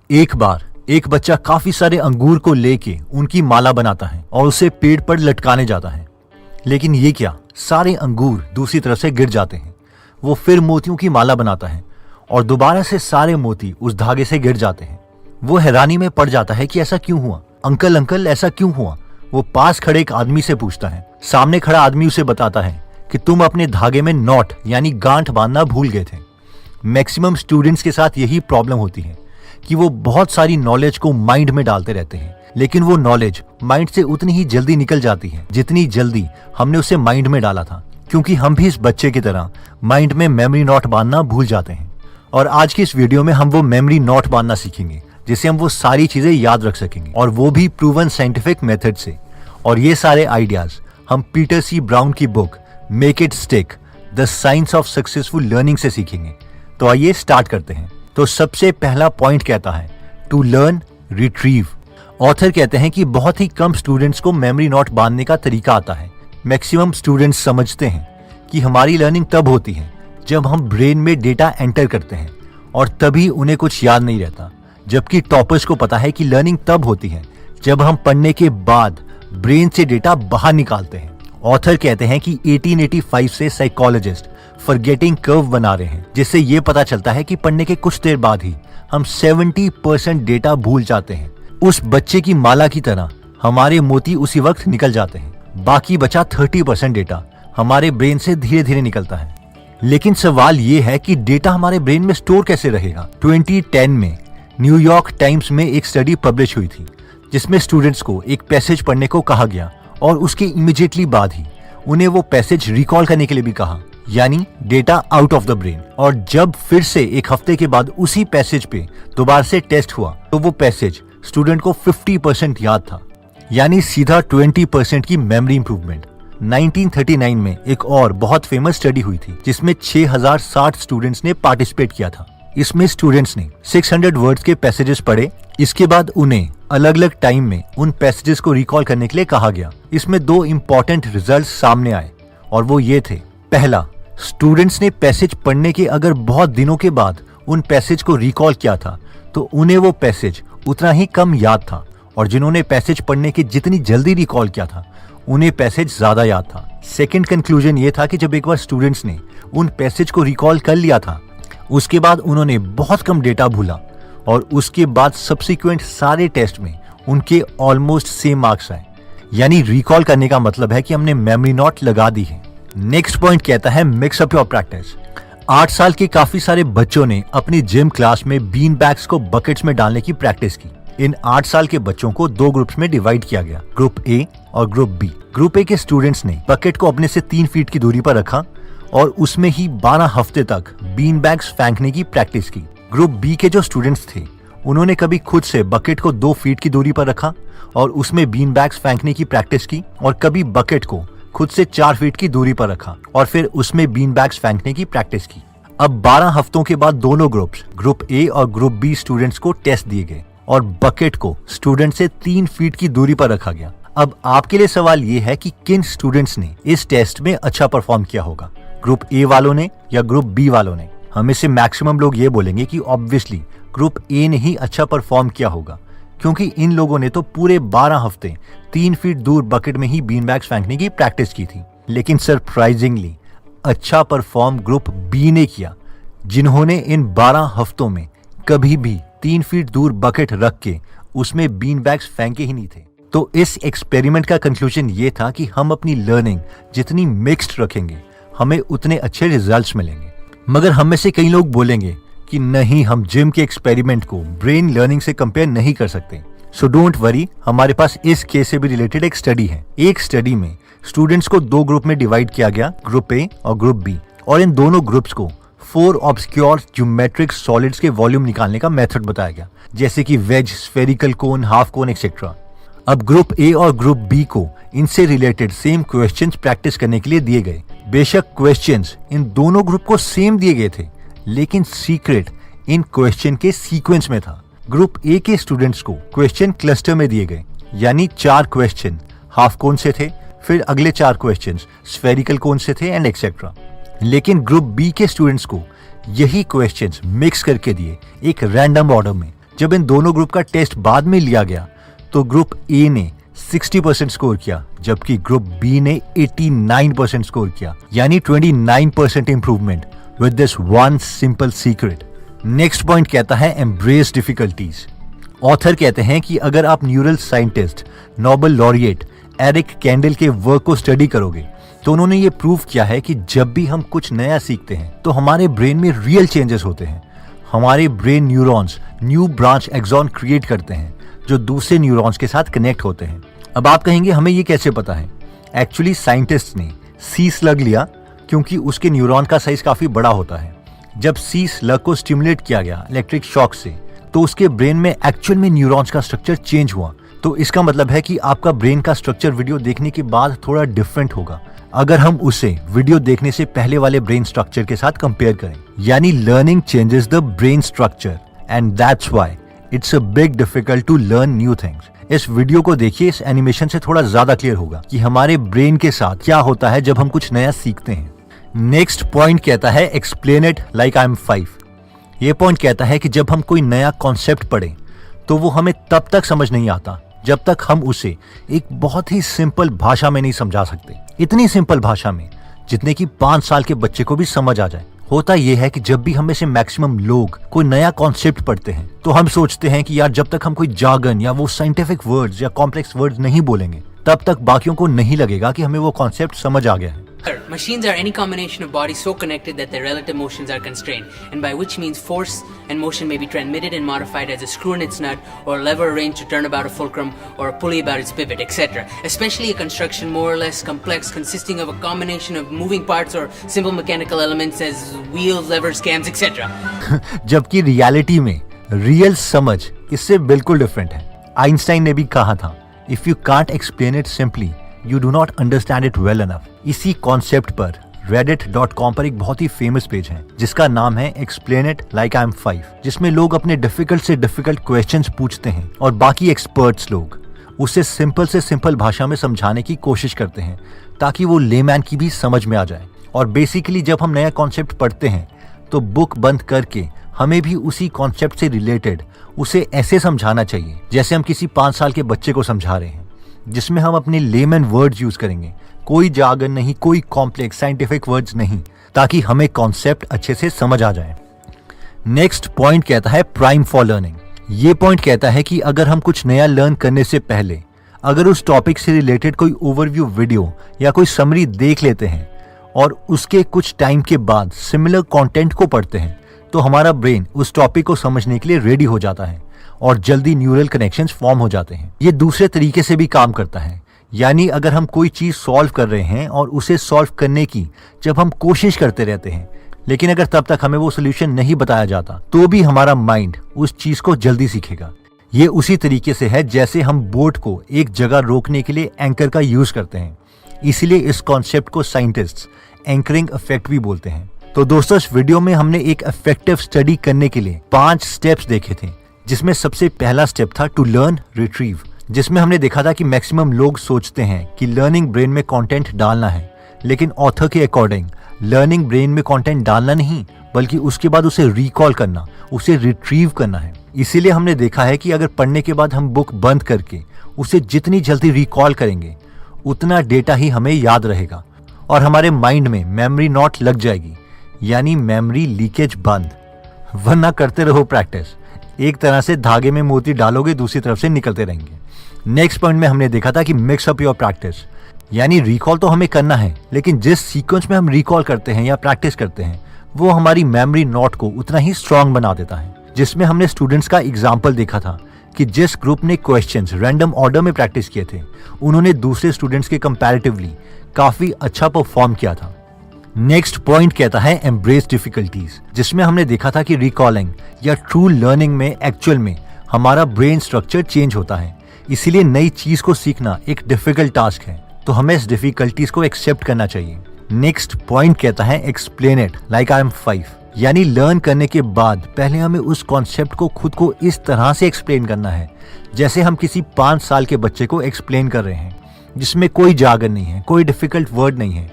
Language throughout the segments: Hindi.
एक बार एक बच्चा काफी सारे अंगूर को लेके उनकी माला बनाता है और उसे पेड़ पर लटकाने जाता है। लेकिन ये क्या, सारे अंगूर दूसरी तरफ से गिर जाते हैं। वो फिर मोतियों की माला बनाता है और दोबारा से सारे मोती उस धागे से गिर जाते हैं। वो हैरानी में पड़ जाता है कि ऐसा क्यों हुआ, अंकल अंकल ऐसा क्यों हुआ। वो पास खड़े एक आदमी से पूछता है। सामने खड़ा आदमी उसे बताता है कि तुम अपने धागे में नॉट यानी गांठ बांधना भूल गए थे। मैक्सिमम स्टूडेंट्स के साथ यही प्रॉब्लम होती है कि वो बहुत सारी नॉलेज को माइंड में डालते रहते हैं, लेकिन वो नॉलेज माइंड से उतनी ही जल्दी निकल जाती है जितनी जल्दी हमने उसे माइंड में डाला था, क्योंकि हम भी इस बच्चे की तरह माइंड में मेमोरी नॉट बांधना भूल जाते हैं। और आज की इस वीडियो में हम वो मेमोरी नॉट बांधना सीखेंगे जिससे हम वो सारी चीजें याद रख सकेंगे, और वो भी प्रूवन साइंटिफिक मेथड से। और ये सारे आइडियाज हम पीटर सी ब्राउन की book make it stick the science of successful learning से सीखेंगे। तो आइए स्टार्ट करते हैं। तो सबसे पहला पॉइंट कहता है टू लर्न रिट्रीव। ऑथर कहते हैं कि बहुत ही कम स्टूडेंट्स को मेमोरी नॉट बांधने का तरीका आता है। मैक्सिमम स्टूडेंट्स समझते हैं कि हमारी लर्निंग तब होती है जब हम ब्रेन में डेटा एंटर करते हैं और तभी उन्हें कुछ याद नहीं रहता, जबकि टॉपर्स को पता है कि लर्निंग तब होती है जब हम पढ़ने के बाद ब्रेन से डेटा बाहर निकालते हैं। ऑथर कहते हैं कि 1885 से साइकोलॉजिस्ट फॉरगेटिंग कर्व बना रहे हैं, जिससे ये पता चलता है कि पढ़ने के कुछ देर बाद ही हम 70% डेटा भूल जाते हैं। उस बच्चे की माला की तरह हमारे मोती उसी वक्त निकल जाते हैं। बाकी बचा 30% डेटा हमारे ब्रेन से धीरे धीरे निकलता है। लेकिन सवाल ये है कि डेटा हमारे ब्रेन में स्टोर कैसे रहेगा। 2010 में न्यूयॉर्क टाइम्स में एक स्टडी पब्लिश हुई थी जिसमें स्टूडेंट्स को एक पैसेज पढ़ने को कहा गया और उसके इमीडिएटली बाद ही उन्हें वो पैसेज रिकॉल करने के लिए भी कहा, यानी data out of the brain. और जब फिर से एक हफ्ते के बाद उसी पैसेज पे दोबारा से टेस्ट हुआ तो वो पैसेज स्टूडेंट को 50% याद था, यानी सीधा 20% की मेमोरी इंप्रूवमेंट। 1939 में एक और बहुत फेमस स्टडी हुई थी जिसमें 6060 स्टूडेंट्स ने पार्टिसिपेट किया था। इसमें स्टूडेंट्स ने 600 वर्ड्स के पैसेजेस पढ़े। इसके बाद उन्हें अलग अलग टाइम में उन पैसेजेस को रिकॉल करने के लिए कहा गया। इसमें 2 इम्पोर्टेंट रिजल्ट्स सामने आए और वो ये थे। पहला, स्टूडेंट्स ने पैसेज पढ़ने के अगर बहुत दिनों के बाद उन पैसेज को रिकॉल किया था तो उन्हें वो पैसेज उतना ही कम याद था, और जिन्होंने पैसेज पढ़ने के जितनी जल्दी रिकॉल किया था उन्हें पैसेज ज्यादा याद था। सेकंड कंक्लूजन ये था कि जब एक बार स्टूडेंट्स ने उन पैसेज को रिकॉल कर लिया था उसके बाद उन्होंने बहुत कम डेटा भूला, और उसके बाद सब्सिक्वेंट सारे टेस्ट में उनके ऑलमोस्ट सेम मार्क्स आए। यानी रिकॉल करने का मतलब है कि हमने मेमोरी नॉट लगा दी है। नेक्स्ट पॉइंट कहता है मिक्स अप योर प्रैक्टिस। 8 साल के काफी सारे बच्चों ने अपनी जिम क्लास में बीन बैग्स को बकेट्स में डालने की प्रैक्टिस की। इन 8 साल के बच्चों को 2 ग्रुप्स में डिवाइड किया गया, ग्रुप ए और ग्रुप बी। ग्रुप ए के स्टूडेंट्स ने बकेट को अपने से 3 फीट की दूरी पर रखा और उसमें ही 12 हफ्ते तक बीन बैग्स फेंकने की प्रैक्टिस की। ग्रुप बी के जो स्टूडेंट्स थे उन्होंने कभी खुद से बकेट को 2 फीट की दूरी पर रखा और उसमें बीन बैग्स फेंकने की प्रैक्टिस की, और कभी बकेट को खुद से 4 फीट की दूरी पर रखा और फिर उसमें बीन बैग्स फेंकने की प्रैक्टिस की। अब 12 हफ्तों के बाद दोनों ग्रुप्स, ग्रुप ए और ग्रुप बी स्टूडेंट्स को टेस्ट दिए गए और बकेट को स्टूडेंट से 3 फीट की दूरी पर रखा गया। अब आपके लिए सवाल ये है कि किन स्टूडेंट्स ने इस टेस्ट में अच्छा परफॉर्म किया होगा, ग्रुप ए वालों ने या ग्रुप बी वालों ने। हमें से मैक्सिमम लोग ये बोलेंगे कि ऑब्वियसली ग्रुप ए ने ही अच्छा परफॉर्म किया होगा, क्योंकि इन लोगों ने तो पूरे 12 हफ्ते 3 फीट दूर बकेट में ही बीन बैग्स फेंकने की प्रैक्टिस की थी। लेकिन सरप्राइजिंगली अच्छा परफॉर्म ग्रुप बी ने किया, जिन्होंने इन 12 हफ्तों में कभी भी 3 फीट दूर बकेट रख के उसमें बीन बैग्स फेंके ही नहीं थे। तो इस एक्सपेरिमेंट का कंक्लूजन ये था कि हम अपनी लर्निंग जितनी मिक्स्ड रखेंगे हमें उतने अच्छे रिजल्ट्स मिलेंगे। मगर हम में से कई लोग बोलेंगे कि नहीं, हम जिम के एक्सपेरिमेंट को ब्रेन लर्निंग से कंपेयर नहीं कर सकते। सो डोंट वरी, हमारे पास इस केस से भी रिलेटेड एक स्टडी है। एक स्टडी में स्टूडेंट्स को 2 ग्रुप में डिवाइड किया गया, ग्रुप ए और ग्रुप बी, और इन दोनों ग्रुप्स को 4 ऑब्सक्योर ज्योमेट्रिक सॉलिड्स के वॉल्यूम निकालने का मेथड बताया गया, जैसे कि वेज, स्फेरिकल कोन, हाफ कोन एक्सेट्रा। अब ग्रुप ए और ग्रुप बी को इनसे रिलेटेड सेम क्वेश्चंस प्रैक्टिस करने के लिए दिए गए। बेशक क्वेश्चंस इन दोनों ग्रुप को सेम दिए गए थे, लेकिन सीक्रेट इन क्वेश्चन के सीक्वेंस में था। ग्रुप ए के स्टूडेंट्स को क्वेश्चन क्लस्टर में दिए गए, यानी 4 क्वेश्चन हाफ कोन से थे, फिर अगले 4 क्वेश्चन स्फेरिकल कोन से थे एंड एक्सेट्रा। लेकिन ग्रुप बी के स्टूडेंट्स को यही क्वेश्चंस मिक्स करके दिए एक रैंडम ऑर्डर में, जब इन दोनों ग्रुप का टेस्ट बाद में लिया गया तो ग्रुप ए ने 60% स्कोर किया, जबकि ग्रुप बी ने 89% स्कोर किया, यानी 29% improvement with this one simple secret. Next point कहता है एम्ब्रेस डिफिकल्टीज। ऑथर कहते हैं कि अगर आप neural scientist Nobel laureate Eric Kandel के वर्क को स्टडी करोगे तो उन्होंने ये प्रूव किया है कि जब भी हम कुछ नया सीखते हैं तो हमारे ब्रेन में रियल चेंजेस होते हैं। हमारे brain neurons new branch axon create करते हैं जो दूसरे न्यूरॉन्स के साथ कनेक्ट होते हैं। अब आप कहेंगे हमें ये कैसे पता है? एक्चुअली साइंटिस्ट ने सी स्लग लिया क्योंकि उसके न्यूरॉन का साइज काफी बड़ा होता है। जब सी स्लग को स्टिमुलेट किया गया इलेक्ट्रिक शॉक से तो उसके ब्रेन में एक्चुअल में न्यूरॉन्स का स्ट्रक्चर चेंज हुआ। तो इसका मतलब है कि आपका ब्रेन का स्ट्रक्चर वीडियो देखने के बाद थोड़ा डिफरेंट होगा अगर हम उसे वीडियो देखने से पहले वाले ब्रेन स्ट्रक्चर के साथ कंपेयर करें। यानी learning changes the brain structure and that's why it's a big difficult to learn new things. इस वीडियो को देखिए, इस एनिमेशन से थोड़ा ज्यादा क्लियर होगा कि हमारे ब्रेन के साथ क्या होता है जब हम कुछ नया सीखते हैं। नेक्स्ट पॉइंट कहता है explain it like I am 5। ये पॉइंट कहता है कि जब हम कोई नया कॉन्सेप्ट पढ़ें तो वो हमें तब तक समझ नहीं आता जब तक हम उसे एक बहुत ही सिंपल भाषा में नहीं समझा सकते। इतनी सिंपल भाषा में जितने कि 5 साल के बच्चे को भी समझ आ जाए। होता यह है कि जब भी हम में से मैक्सिमम लोग कोई नया कॉन्सेप्ट पढ़ते हैं तो हम सोचते हैं कि यार जब तक हम कोई जार्गन या वो साइंटिफिक वर्ड्स या कॉम्प्लेक्स वर्ड्स नहीं बोलेंगे तब तक बाकियों को नहीं लगेगा कि हमें वो कॉन्सेप्ट समझ आ गया है। Machines are any combination of bodies so connected that their relative motions are constrained, and by which means force and motion may be transmitted and modified as a screw in its nut, or a lever arranged to turn about a fulcrum, or a pulley about its pivot, etc. Especially a construction more or less complex, consisting of a combination of moving parts or simple mechanical elements as wheels, levers, cams, etc. जबकि रियलिटी में रियल समझ इससे बिल्कुल डिफरेंट है। आइंस्टाइन ने भी कहा था, if you can't explain it simply you do not understand it well enough. इसी कॉन्सेप्ट पर reddit.com पर एक बहुत ही फेमस पेज है जिसका नाम है explain it like I am 5, जिसमें लोग अपने डिफिकल्ट से डिफिकल्ट क्वेश्चंस पूछते हैं और बाकी एक्सपर्ट्स लोग उसे सिंपल से सिंपल भाषा में समझाने की कोशिश करते हैं ताकि वो लेमैन की भी समझ में आ जाए। और बेसिकली जब हम नया कॉन्सेप्ट पढ़ते हैं तो बुक बंद करके हमें भी उसी कॉन्सेप्ट से रिलेटेड उसे ऐसे समझाना चाहिए जैसे हम किसी 5 साल के बच्चे को समझा रहे हैं, जिसमें हम अपने लेमन वर्ड्स यूज करेंगे, कोई जार्गन नहीं, कोई कॉम्प्लेक्स साइंटिफिक वर्ड्स नहीं, ताकि हमें कॉन्सेप्ट अच्छे से समझ आ जाए। नेक्स्ट पॉइंट कहता है प्राइम फॉर लर्निंग। ये पॉइंट कहता है कि अगर हम कुछ नया लर्न करने से पहले अगर उस टॉपिक से रिलेटेड कोई ओवरव्यू वीडियो या कोई समरी देख लेते हैं और उसके कुछ टाइम के बाद सिमिलर कंटेंट को पढ़ते हैं तो हमारा ब्रेन उस टॉपिक को समझने के लिए रेडी हो जाता है और जल्दी न्यूरल कनेक्शंस फॉर्म हो जाते हैं। ये दूसरे तरीके से भी काम करता है, यानी अगर हम कोई चीज सॉल्व कर रहे हैं और उसे सॉल्व करने की जब हम कोशिश करते रहते हैं, लेकिन अगर तब तक हमें वो सोल्यूशन नहीं बताया जाता तो भी हमारा माइंड उस चीज को जल्दी सीखेगा। ये उसी तरीके से है जैसे हम बोट को एक जगह रोकने के लिए एंकर का यूज करते हैं। इसीलिए इस कॉन्सेप्ट को साइंटिस्ट्स एंकरिंग इफेक्ट भी बोलते हैं। तो दोस्तों, इस वीडियो में हमने एक इफेक्टिव स्टडी करने के लिए 5 स्टेप्स देखे थे, जिसमें सबसे पहला स्टेप था टू लर्न रिट्रीव, जिसमें हमने देखा था कि मैक्सिमम लोग सोचते हैं कि लर्निंग ब्रेन में कंटेंट डालना है, लेकिन ऑथर के अकॉर्डिंग लर्निंग ब्रेन में कंटेंट डालना नहीं बल्कि उसके बाद उसे रिकॉल करना, उसे रिट्रीव करना है। इसीलिए हमने देखा है कि अगर पढ़ने के बाद हम बुक बंद करके उसे जितनी जल्दी रिकॉल करेंगे उतना डेटा ही हमें याद रहेगा और हमारे माइंड में मेमोरी नॉट लग जाएगी, यानी मेमोरी लीकेज बंद। वरना करते रहो प्रैक्टिस, एक तरह से धागे में मोती डालोगे, दूसरी तरफ से निकलते रहेंगे। नेक्स्ट पॉइंट में हमने देखा था कि मिक्स अप योर प्रैक्टिस, यानी रिकॉल तो हमें करना है, लेकिन जिस सीक्वेंस में हम रिकॉल करते हैं या प्रैक्टिस करते हैं वो हमारी मेमोरी नॉट को उतना ही स्ट्रांग बना देता है। जिसमें हमने स्टूडेंट्स का एग्जाम्पल देखा था कि जिस ग्रुप ने क्वेश्चंस रैंडम ऑर्डर में प्रैक्टिस किए थे उन्होंने दूसरे स्टूडेंट्स के कंपैरेटिवली काफी अच्छा परफॉर्म किया था। नेक्स्ट पॉइंट कहता है एम्ब्रेस डिफिकल्टीज, जिसमें हमने देखा था कि रिकॉलिंग या ट्रू लर्निंग में एक्चुअल में हमारा ब्रेन स्ट्रक्चर चेंज होता है, इसीलिए नई चीज को सीखना एक डिफिकल्ट टास्क है, तो हमें इस डिफिकल्टीज को एक्सेप्ट करना चाहिए। नेक्स्ट पॉइंट कहता है explain it like I am 5, यानी लर्न करने के बाद पहले हमें उस कॉन्सेप्ट को खुद को इस तरह से एक्सप्लेन करना है जैसे हम किसी 5 साल के बच्चे को एक्सप्लेन कर रहे हैं, जिसमें कोई जार्गन नहीं है, कोई डिफिकल्ट वर्ड नहीं है,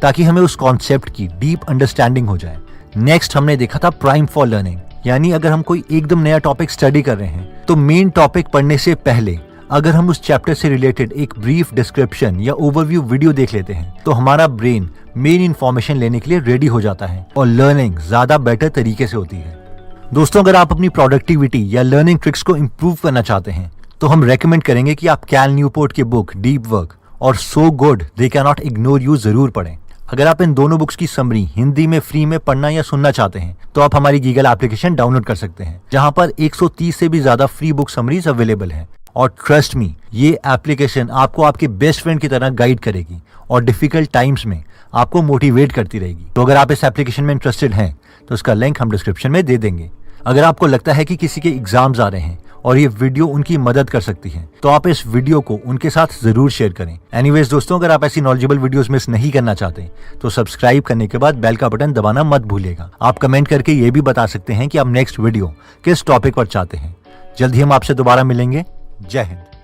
ताकि हमें उस कॉन्सेप्ट की डीप अंडरस्टैंडिंग हो जाए। नेक्स्ट हमने देखा था प्राइम फॉर लर्निंग, यानी अगर हम कोई एकदम नया टॉपिक स्टडी कर रहे हैं तो मेन टॉपिक पढ़ने से पहले अगर हम उस चैप्टर से रिलेटेड एक ब्रीफ डिस्क्रिप्शन या ओवरव्यू वीडियो देख लेते हैं तो हमारा ब्रेन मेन इन्फॉर्मेशन लेने के लिए रेडी हो जाता है और लर्निंग ज्यादा बेटर तरीके से होती है। दोस्तों, अगर आप अपनी प्रोडक्टिविटी या लर्निंग ट्रिक्स को इम्प्रूव करना चाहते हैं तो हम रेकमेंड करेंगे कि आप कैल न्यूपोर्ट की बुक डीप वर्क और so good they can not ignore you जरूर पढ़ें। अगर आप इन दोनों बुक्स की समरी हिंदी में फ्री में पढ़ना या सुनना चाहते हैं तो आप हमारी गीगल एप्लीकेशन डाउनलोड कर सकते हैं, जहां पर 130 से भी ज्यादा फ्री बुक समरीज अवेलेबल हैं। और ट्रस्ट मी, ये एप्लीकेशन आपको आपके बेस्ट फ्रेंड की तरह गाइड करेगी और डिफिकल्ट टाइम्स में आपको मोटिवेट करती रहेगी। तो अगर आप इस एप्लीकेशन में इंटरेस्टेड हैं तो उसका लिंक हम डिस्क्रिप्शन में दे देंगे। अगर आपको लगता है कि किसी के एग्जाम्स आ रहे हैं और ये वीडियो उनकी मदद कर सकती है तो आप इस वीडियो को उनके साथ जरूर शेयर करें। एनीवेज दोस्तों, अगर आप ऐसी नॉलेजेबल वीडियोस मिस नहीं करना चाहते तो सब्सक्राइब करने के बाद बेल का बटन दबाना मत भूलिएगा। आप कमेंट करके ये भी बता सकते हैं कि आप नेक्स्ट वीडियो किस टॉपिक पर चाहते हैं। जल्द ही हम आपसे दोबारा मिलेंगे। जय हिंद।